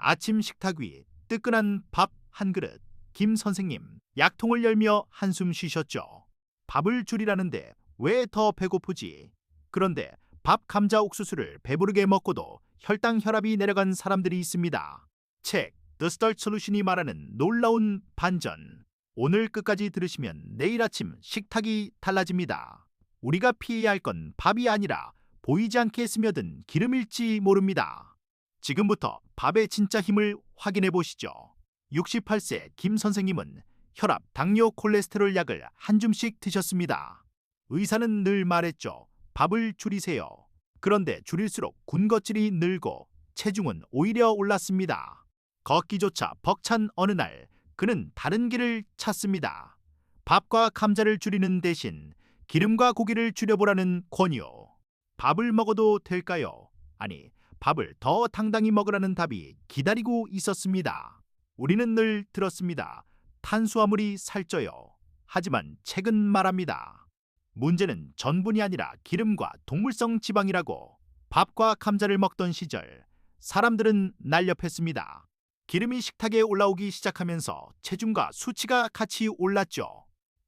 아침 식탁 위 뜨끈한 밥 한 그릇. 김 선생님 약통을 열며 한숨 쉬셨죠. 밥을 줄이라는데 왜 더 배고프지? 그런데 밥 감자 옥수수를 배부르게 먹고도 혈당 혈압이 내려간 사람들이 있습니다. 책 The Start Solution이 말하는 놀라운 반전. 오늘 끝까지 들으시면 내일 아침 식탁이 달라집니다. 우리가 피해야 할 건 밥이 아니라 보이지 않게 스며든 기름일지 모릅니다. 지금부터 밥의 진짜 힘을 확인해 보시죠. 68세 김 선생님은 혈압, 당뇨, 콜레스테롤 약을 한 줌씩 드셨습니다. 의사는 늘 말했죠. 밥을 줄이세요. 그런데 줄일수록 군것질이 늘고 체중은 오히려 올랐습니다. 걷기조차 벅찬 어느 날 그는 다른 길을 찾습니다. 밥과 감자를 줄이는 대신 기름과 고기를 줄여보라는 권유. 밥을 먹어도 될까요? 아니, 밥을 더 당당히 먹으라는 답이 기다리고 있었습니다. 우리는 늘 들었습니다. 탄수화물이 살쪄요. 하지만 책은 말합니다. 문제는 전분이 아니라 기름과 동물성 지방이라고. 밥과 감자를 먹던 시절 사람들은 날렵했습니다. 기름이 식탁에 올라오기 시작하면서 체중과 수치가 같이 올랐죠.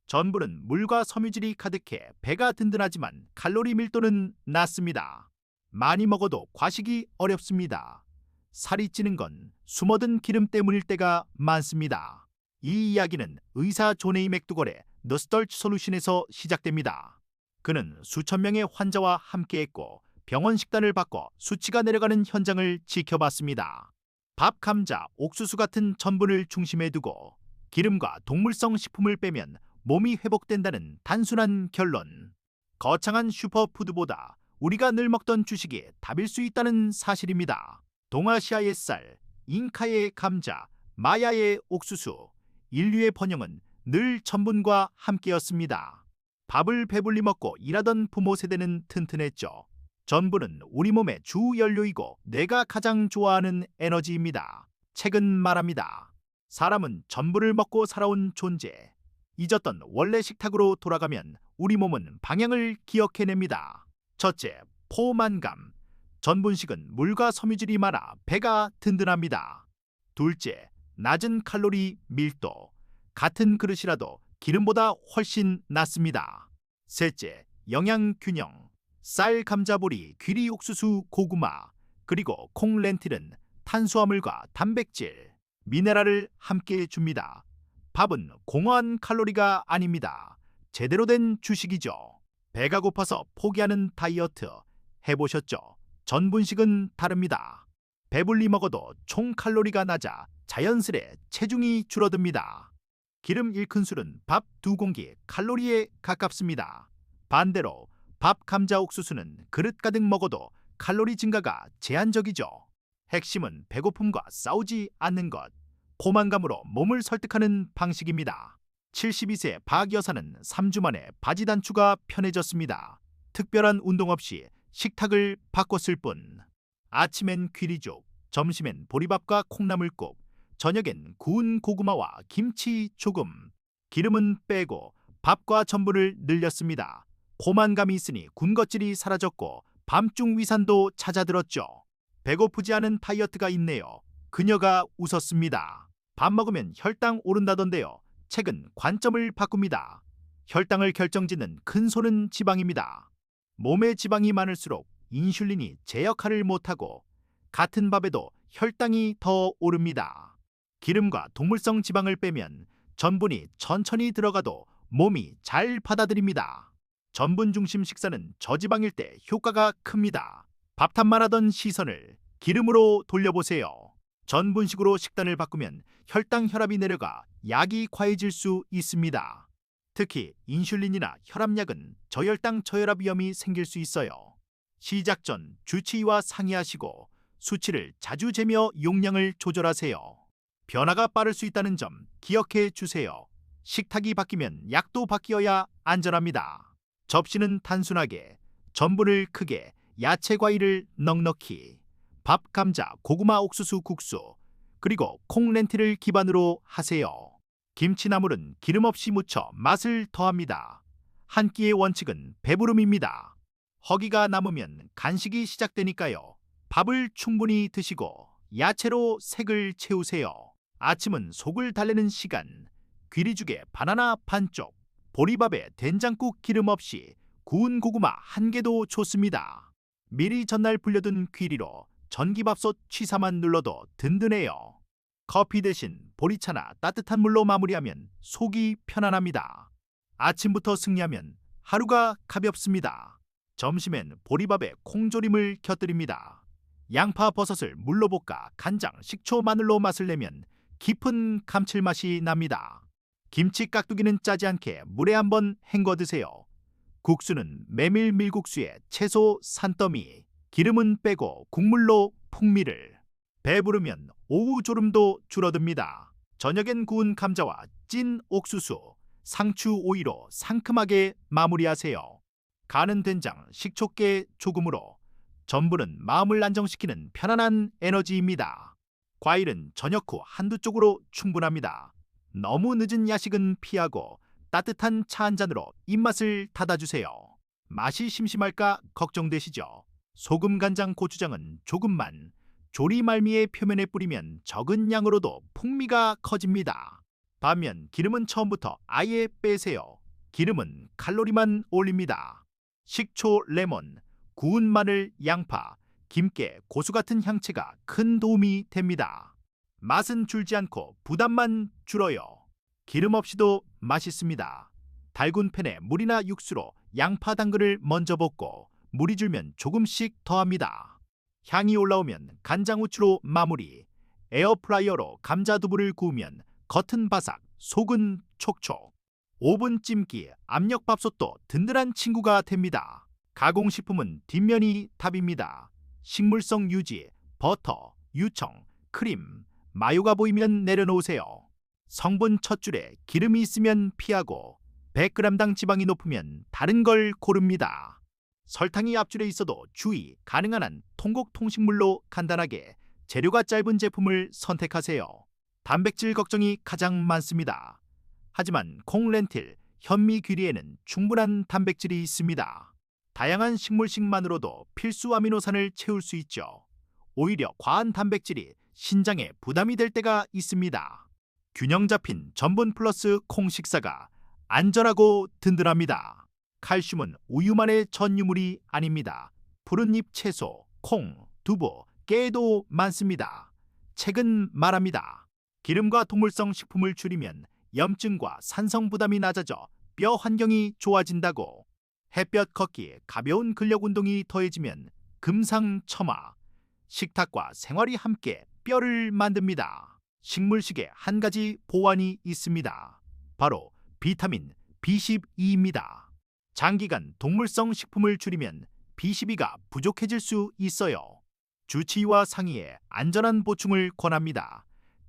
전분은 물과 섬유질이 가득해 배가 든든하지만 칼로리 밀도는 낮습니다. 많이 먹어도 과식이 어렵습니다. 살이 찌는 건 숨어든 기름 때문일 때가 많습니다. 이 이야기는 의사 존 A 맥두걸의 The Start Solution에서 시작됩니다. 그는 수천 명의 환자와 함께했고 병원 식단을 바꿔 수치가 내려가는 현장을 지켜봤습니다. 밥, 감자, 옥수수 같은 전분을 중심에 두고 기름과 동물성 식품을 빼면 몸이 회복된다는 단순한 결론. 거창한 슈퍼푸드보다 우리가 늘 먹던 주식이 답일 수 있다는 사실입니다. 동아시아의 쌀, 잉카의 감자, 마야의 옥수수, 인류의 번영은 늘 전분과 함께였습니다. 밥을 배불리 먹고 일하던 부모 세대는 튼튼했죠. 전분은 우리 몸의 주 연료이고 내가 가장 좋아하는 에너지입니다. 책은 말합니다. 사람은 전분을 먹고 살아온 존재. 잊었던 원래 식탁으로 돌아가면 우리 몸은 방향을 기억해냅니다. 첫째, 포만감. 전분식은 물과 섬유질이 많아 배가 든든합니다. 둘째, 낮은 칼로리 밀도. 같은 그릇이라도 기름보다 훨씬 낮습니다. 셋째, 영양 균형. 쌀, 감자, 보리, 귀리, 옥수수, 고구마, 그리고 콩, 렌틸은 탄수화물과 단백질, 미네랄을 함께 줍니다. 밥은 공허한 칼로리가 아닙니다. 제대로 된 주식이죠. 배가 고파서 포기하는 다이어트 해보셨죠? 전분식은 다릅니다. 배불리 먹어도 총 칼로리가 낮아 자연스레 체중이 줄어듭니다. 기름 1큰술은 밥 2공기 칼로리에 가깝습니다. 반대로 밥, 감자, 옥수수는 그릇 가득 먹어도 칼로리 증가가 제한적이죠. 핵심은 배고픔과 싸우지 않는 것. 포만감으로 몸을 설득하는 방식입니다. 72세 박 여사는 3주 만에 바지 단추가 편해졌습니다. 특별한 운동 없이 식탁을 바꿨을 뿐. 아침엔 귀리죽, 점심엔 보리밥과 콩나물국, 저녁엔 구운 고구마와 김치 조금. 기름은 빼고 밥과 전분을 늘렸습니다. 포만감이 있으니 군것질이 사라졌고 밤중 위산도 찾아들었죠. 배고프지 않은 다이어트가 있네요. 그녀가 웃었습니다. 밥 먹으면 혈당 오른다던데요. 책은 관점을 바꿉니다. 혈당을 결정짓는 큰 손은 지방입니다. 몸에 지방이 많을수록 인슐린이 제 역할을 못하고 같은 밥에도 혈당이 더 오릅니다. 기름과 동물성 지방을 빼면 전분이 천천히 들어가도 몸이 잘 받아들입니다. 전분 중심 식사는 저지방일 때 효과가 큽니다. 밥탑만 하던 시선을 기름으로 돌려보세요. 전분식으로 식단을 바꾸면 혈당, 혈압이 내려가 약이 과해질 수 있습니다. 특히 인슐린이나 혈압약은 저혈당, 저혈압 위험이 생길 수 있어요. 시작 전 주치의와 상의하시고 수치를 자주 재며 용량을 조절하세요. 변화가 빠를 수 있다는 점 기억해 주세요. 식탁이 바뀌면 약도 바뀌어야 안전합니다. 접시는 단순하게, 전분을 크게, 야채 과일을 넉넉히, 밥, 감자, 고구마, 옥수수, 국수, 그리고 콩, 렌틸을 기반으로 하세요. 김치나물은 기름 없이 무쳐 맛을 더합니다. 한 끼의 원칙은 배부름입니다. 허기가 남으면 간식이 시작되니까요. 밥을 충분히 드시고 야채로 색을 채우세요. 아침은 속을 달래는 시간. 귀리죽에 바나나 반쪽, 보리밥에 된장국 기름 없이 구운 고구마 한 개도 좋습니다. 미리 전날 불려둔 귀리로 전기밥솥 취사만 눌러도 든든해요. 커피 대신 보리차나 따뜻한 물로 마무리하면 속이 편안합니다. 아침부터 승리하면 하루가 가볍습니다. 점심엔 보리밥에 콩조림을 곁들입니다. 양파, 버섯을 물로 볶아 간장, 식초, 마늘로 맛을 내면 깊은 감칠맛이 납니다. 김치 깍두기는 짜지 않게 물에 한번 헹궈 드세요. 국수는 메밀 밀국수에 채소 산더미, 기름은 빼고 국물로 풍미를. 배부르면 오후 졸음도 줄어듭니다. 저녁엔 구운 감자와 찐 옥수수, 상추 오이로 상큼하게 마무리하세요. 간은 된장, 식초깨 조금으로. 전부는 마음을 안정시키는 편안한 에너지입니다. 과일은 저녁 후 한두 쪽으로 충분합니다. 너무 늦은 야식은 피하고 따뜻한 차 한 잔으로 입맛을 닫아주세요. 맛이 심심할까 걱정되시죠? 소금, 간장, 고추장은 조금만, 조리말미의 표면에 뿌리면 적은 양으로도 풍미가 커집니다. 반면 기름은 처음부터 아예 빼세요. 기름은 칼로리만 올립니다. 식초, 레몬, 구운 마늘, 양파, 김깨, 고수 같은 향채가 큰 도움이 됩니다. 맛은 줄지 않고 부담만 줄어요. 기름 없이도 맛있습니다. 달군 팬에 물이나 육수로 양파 당근을 먼저 볶고 물이 줄면 조금씩 더합니다. 향이 올라오면 간장 후추로 마무리. 에어프라이어로 감자 두부를 구우면 겉은 바삭, 속은 촉촉. 오븐 찜기, 압력밥솥도 든든한 친구가 됩니다. 가공식품은 뒷면이 답입니다. 식물성 유지, 버터, 유청, 크림, 마요가 보이면 내려놓으세요. 성분 첫 줄에 기름이 있으면 피하고 100g당 지방이 높으면 다른 걸 고릅니다. 설탕이 앞줄에 있어도 주의, 가능한 한 통곡통식물로 간단하게 재료가 짧은 제품을 선택하세요. 단백질 걱정이 가장 많습니다. 하지만 콩, 렌틸, 현미, 귀리에는 충분한 단백질이 있습니다. 다양한 식물식만으로도 필수 아미노산을 채울 수 있죠. 오히려 과한 단백질이 신장에 부담이 될 때가 있습니다. 균형 잡힌 전분 플러스 콩 식사가 안전하고 든든합니다. 칼슘은 우유만의 전유물이 아닙니다. 푸른잎 채소, 콩, 두부, 깨에도 많습니다. 책은 말합니다. 기름과 동물성 식품을 줄이면 염증과 산성 부담이 낮아져 뼈 환경이 좋아진다고. 햇볕 걷기, 가벼운 근력 운동이 더해지면 금상첨화. 식탁과 생활이 함께 뼈를 만듭니다. 식물식에 한 가지 보완이 있습니다. 바로 비타민 B12입니다. 장기간 동물성 식품을 줄이면 B12가 부족해질 수 있어요. 주치의와 상의해 안전한 보충을 권합니다.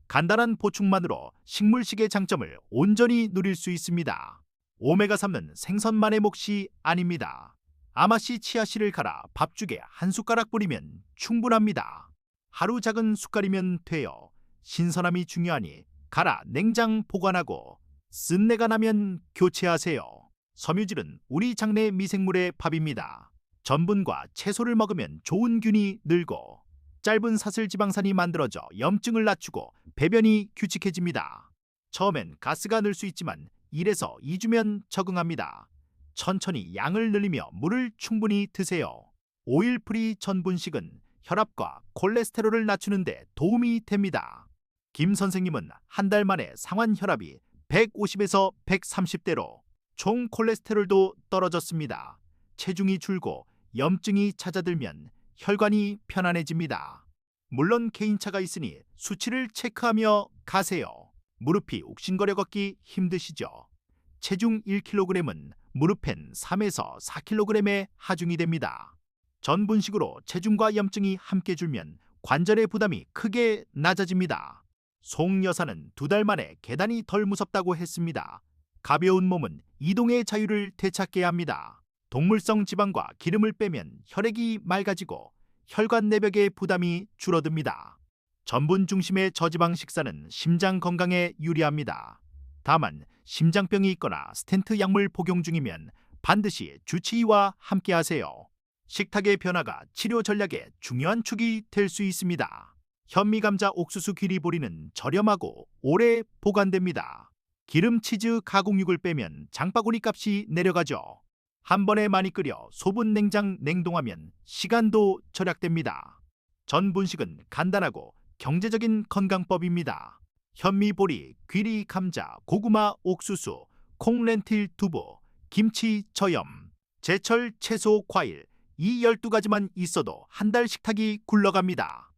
간단한 보충만으로 식물식의 장점을 온전히 누릴 수 있습니다. 오메가3는 생선만의 몫이 아닙니다. 아마씨, 치아씨를 갈아 밥죽에 한 숟가락 뿌리면 충분합니다. 하루 작은 숟갈이면 돼요. 신선함이 중요하니 갈아 냉장 보관하고 쓴내가 나면 교체하세요. 섬유질은 우리 장내 미생물의 밥입니다. 전분과 채소를 먹으면 좋은 균이 늘고 짧은 사슬지방산이 만들어져 염증을 낮추고 배변이 규칙해집니다. 처음엔 가스가 늘 수 있지만 1에서 2주면 적응합니다. 천천히 양을 늘리며 물을 충분히 드세요. 오일 프리 전분식은 혈압과 콜레스테롤을 낮추는 데 도움이 됩니다. 김 선생님은 한 달 만에 상환 혈압이 150에서 130대로 총 콜레스테롤도 떨어졌습니다. 체중이 줄고 염증이 잦아들면 혈관이 편안해집니다. 물론 개인차가 있으니 수치를 체크하며 가세요. 무릎이 욱신거려 걷기 힘드시죠? 체중 1kg은 무릎엔 3에서 4kg의 하중이 됩니다. 전분식으로 체중과 염증이 함께 줄면 관절의 부담이 크게 낮아집니다. 송 여사는 2달 만에 계단이 덜 무섭다고 했습니다. 가벼운 몸은 이동의 자유를 되찾게 합니다. 동물성 지방과 기름을 빼면 혈액이 맑아지고 혈관 내벽의 부담이 줄어듭니다. 전분 중심의 저지방 식사는 심장 건강에 유리합니다. 다만 심장병이 있거나 스텐트 약물 복용 중이면 반드시 주치의와 함께하세요. 식탁의 변화가 치료 전략의 중요한 축이 될 수 있습니다. 현미감자 옥수수 귀리보리는 저렴하고 오래 보관됩니다. 기름, 치즈, 가공육을 빼면 장바구니 값이 내려가죠. 한 번에 많이 끓여 소분 냉장 냉동하면 시간도 절약됩니다. 전 분식은 간단하고 경제적인 건강법입니다. 현미, 보리, 귀리, 감자, 고구마, 옥수수, 콩, 렌틸, 두부, 김치, 저염, 제철 채소, 과일 이 12가지만 있어도 한 달 식탁이 굴러갑니다.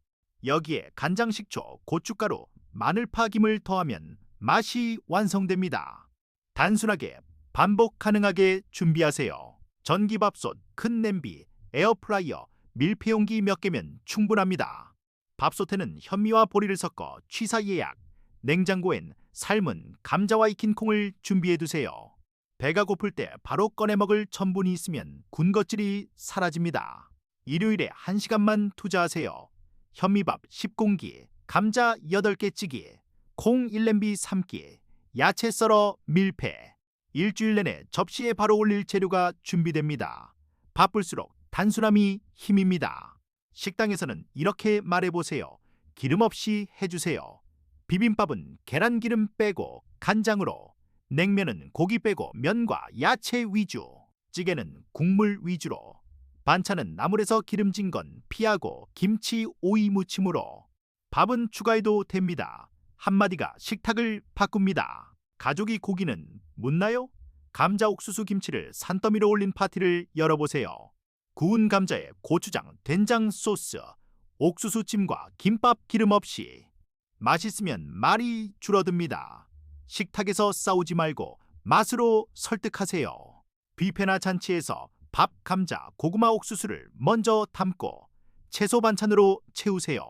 여기에 간장, 식초, 고춧가루, 마늘파, 김을 더하면 맛이 완성됩니다. 단순하게 반복 가능하게 준비하세요. 전기밥솥, 큰 냄비, 에어프라이어, 밀폐용기 몇 개면 충분합니다. 밥솥에는 현미와 보리를 섞어 취사예약, 냉장고엔 삶은 감자와 익힌 콩을 준비해두세요. 배가 고플 때 바로 꺼내 먹을 전분이 있으면 군것질이 사라집니다. 일요일에 1시간만 투자하세요. 현미밥 10공기, 감자 8개 찌기, 콩 1냄비 삶기, 야채 썰어 밀폐. 일주일 내내 접시에 바로 올릴 재료가 준비됩니다. 바쁠수록 단순함이 힘입니다. 식당에서는 이렇게 말해보세요. 기름 없이 해주세요. 비빔밥은 계란기름 빼고 간장으로, 냉면은 고기 빼고 면과 야채 위주, 찌개는 국물 위주로, 반찬은 나물에서 기름진 건 피하고 김치, 오이 무침으로, 밥은 추가해도 됩니다. 한마디가 식탁을 바꿉니다. 가족이 고기는 묻나요? 감자 옥수수 김치를 산더미로 올린 파티를 열어보세요. 구운 감자에 고추장, 된장 소스, 옥수수찜과 김밥 기름 없이. 맛있으면 말이 줄어듭니다. 식탁에서 싸우지 말고 맛으로 설득하세요. 뷔페나 잔치에서 밥, 감자, 고구마, 옥수수를 먼저 담고 채소 반찬으로 채우세요.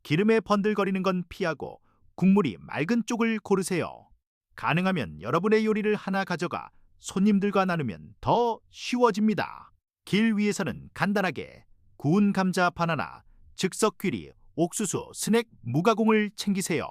기름에 번들거리는 건 피하고 국물이 맑은 쪽을 고르세요. 가능하면 여러분의 요리를 하나 가져가 손님들과 나누면 더 쉬워집니다. 길 위에서는 간단하게 구운 감자, 바나나, 즉석 귀리, 옥수수, 스낵, 무가공을 챙기세요.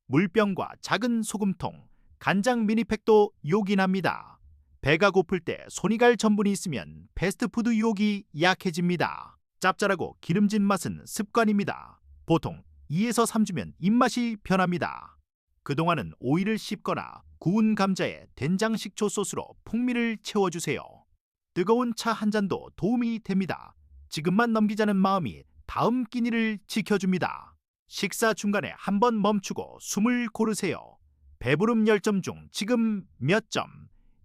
물병과 작은 소금통, 간장 미니팩도 요긴합니다. 배가 고플 때 손이 갈 전분이 있으면 패스트푸드 유혹이 약해집니다. 짭짤하고 기름진 맛은 습관입니다. 보통 2에서 3주면 입맛이 변합니다. 그동안은 오이를 씹거나 구운 감자에 된장 식초 소스로 풍미를 채워주세요. 뜨거운 차 한 잔도 도움이 됩니다. 지금만 넘기자는 마음이 다음 끼니를 지켜줍니다. 식사 중간에 한번 멈추고 숨을 고르세요. 배부름 10점 중 지금 몇 점?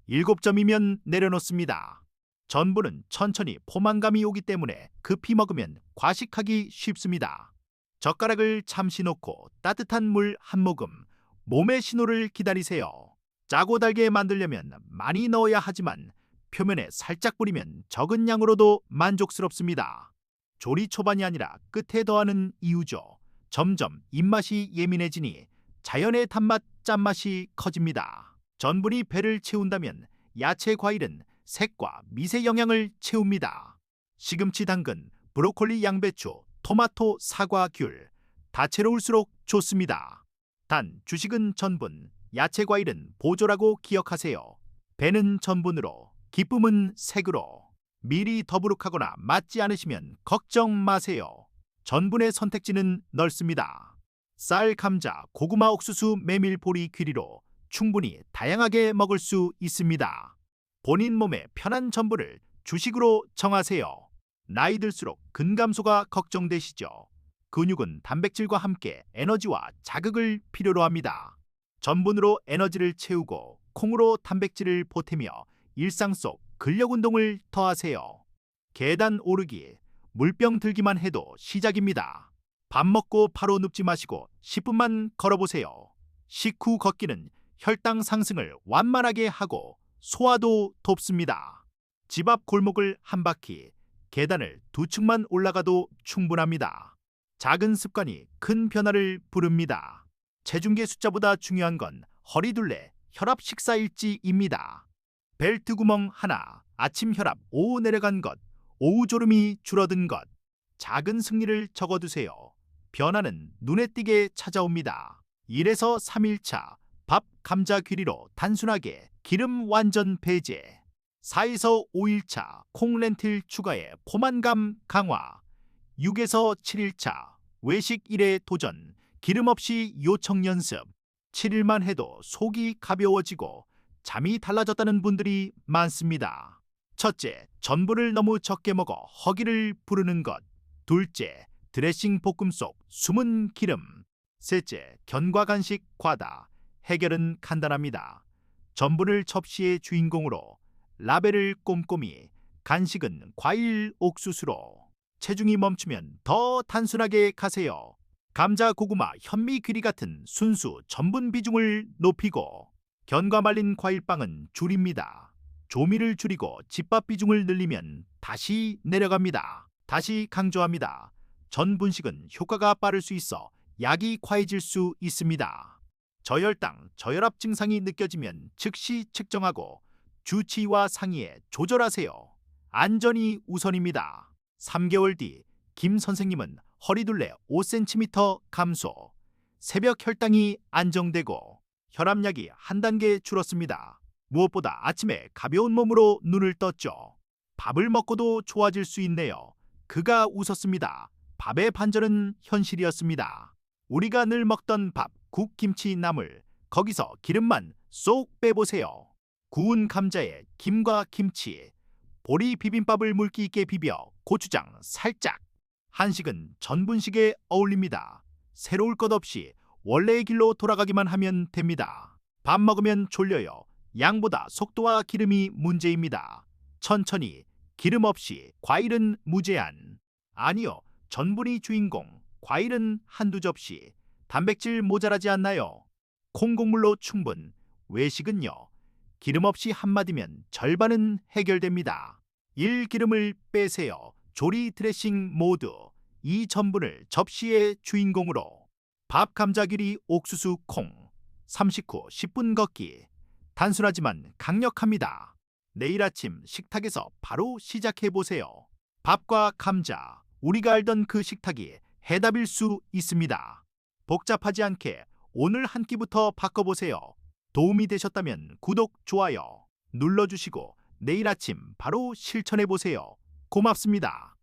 7점이면 내려놓습니다. 전분은 천천히 포만감이 오기 때문에 급히 먹으면 과식하기 쉽습니다. 젓가락을 잠시 놓고 따뜻한 물 한 모금, 몸의 신호를 기다리세요. 짜고 달게 만들려면 많이 넣어야 하지만 표면에 살짝 뿌리면 적은 양으로도 만족스럽습니다. 조리 초반이 아니라 끝에 더하는 이유죠. 점점 입맛이 예민해지니 자연의 단맛, 짠맛이 커집니다. 전분이 배를 채운다면 야채, 과일은 색과 미세 영양을 채웁니다. 시금치, 당근, 브로콜리, 양배추, 토마토, 사과, 귤, 다채로울수록 좋습니다. 단, 주식은 전분, 야채, 과일은 보조라고 기억하세요. 배는 전분으로, 기쁨은 색으로. 미리 더부룩하거나 맞지 않으시면 걱정 마세요. 전분의 선택지는 넓습니다. 쌀, 감자, 고구마, 옥수수, 메밀, 보리, 귀리로 충분히 다양하게 먹을 수 있습니다. 본인 몸에 편한 전분을 주식으로 정하세요. 나이 들수록 근감소가 걱정되시죠? 근육은 단백질과 함께 에너지와 자극을 필요로 합니다. 전분으로 에너지를 채우고 콩으로 단백질을 보태며 일상 속 근력 운동을 더하세요. 계단 오르기, 물병 들기만 해도 시작입니다. 밥 먹고 바로 눕지 마시고 10분만 걸어보세요. 식후 걷기는 혈당 상승을 완만하게 하고 소화도 돕습니다. 집 앞 골목을 한 바퀴, 계단을 2층만 올라가도 충분합니다. 작은 습관이 큰 변화를 부릅니다. 체중계 숫자보다 중요한 건 허리둘레, 혈압 식사일지입니다. 벨트 구멍 하나, 아침 혈압 5 내려간 것, 오후 졸음이 줄어든 것. 작은 승리를 적어두세요. 변화는 눈에 띄게 찾아옵니다. 1에서 3일차, 밥, 감자, 귀리로 단순하게 기름 완전 배제. 4에서 5일차, 콩, 렌틸 추가해 포만감 강화. 6에서 7일차, 외식 1회 도전, 기름 없이 요청 연습. 7일만 해도 속이 가벼워지고 잠이 달라졌다는 분들이 많습니다. 첫째, 전분을 너무 적게 먹어 허기를 부르는 것. 둘째, 드레싱 볶음 속 숨은 기름. 셋째, 견과 간식 과다. 해결은 간단합니다. 전분을 접시의 주인공으로, 라벨을 꼼꼼히, 간식은 과일 옥수수로. 체중이 멈추면 더 단순하게 가세요. 감자, 고구마, 현미, 귀리 같은 순수 전분 비중을 높이고, 견과 말린 과일빵은 줄입니다. 조미를 줄이고 집밥 비중을 늘리면 다시 내려갑니다. 다시 강조합니다. 전 분식은 효과가 빠를 수 있어 약이 과해질 수 있습니다. 저혈당, 저혈압 증상이 느껴지면 즉시 측정하고 주치의와 상의해 조절하세요. 안전이 우선입니다. 3개월 뒤 김 선생님은 허리둘레 5cm 감소, 새벽 혈당이 안정되고 혈압약이 한 단계 줄었습니다. 무엇보다 아침에 가벼운 몸으로 눈을 떴죠. 밥을 먹고도 좋아질 수 있네요. 그가 웃었습니다. 밥의 반전은 현실이었습니다. 우리가 늘 먹던 밥, 국, 김치, 나물, 거기서 기름만 쏙 빼보세요. 구운 감자에 김과 김치, 보리 비빔밥을 물기 있게 비벼 고추장 살짝. 한식은 전분식에 어울립니다. 새로울 것 없이 원래의 길로 돌아가기만 하면 됩니다. 밥 먹으면 졸려요. 양보다 속도와 기름이 문제입니다. 천천히, 기름 없이, 과일은 무제한. 아니요, 전분이 주인공, 과일은 한두 접시. 단백질 모자라지 않나요? 콩국물로 충분. 외식은요, 기름 없이 한마디면 절반은 해결됩니다. 1. 기름을 빼세요. 조리, 드레싱 모두. 2. 전분을 접시의 주인공으로. 밥, 감자, 귀리, 옥수수, 콩. 30후 10분 걷기. 단순하지만 강력합니다. 내일 아침 식탁에서 바로 시작해보세요. 밥과 감자, 우리가 알던 그 식탁이 해답일 수 있습니다. 복잡하지 않게 오늘 한 끼부터 바꿔보세요. 도움이 되셨다면 구독, 좋아요 눌러주시고 내일 아침 바로 실천해보세요. 고맙습니다.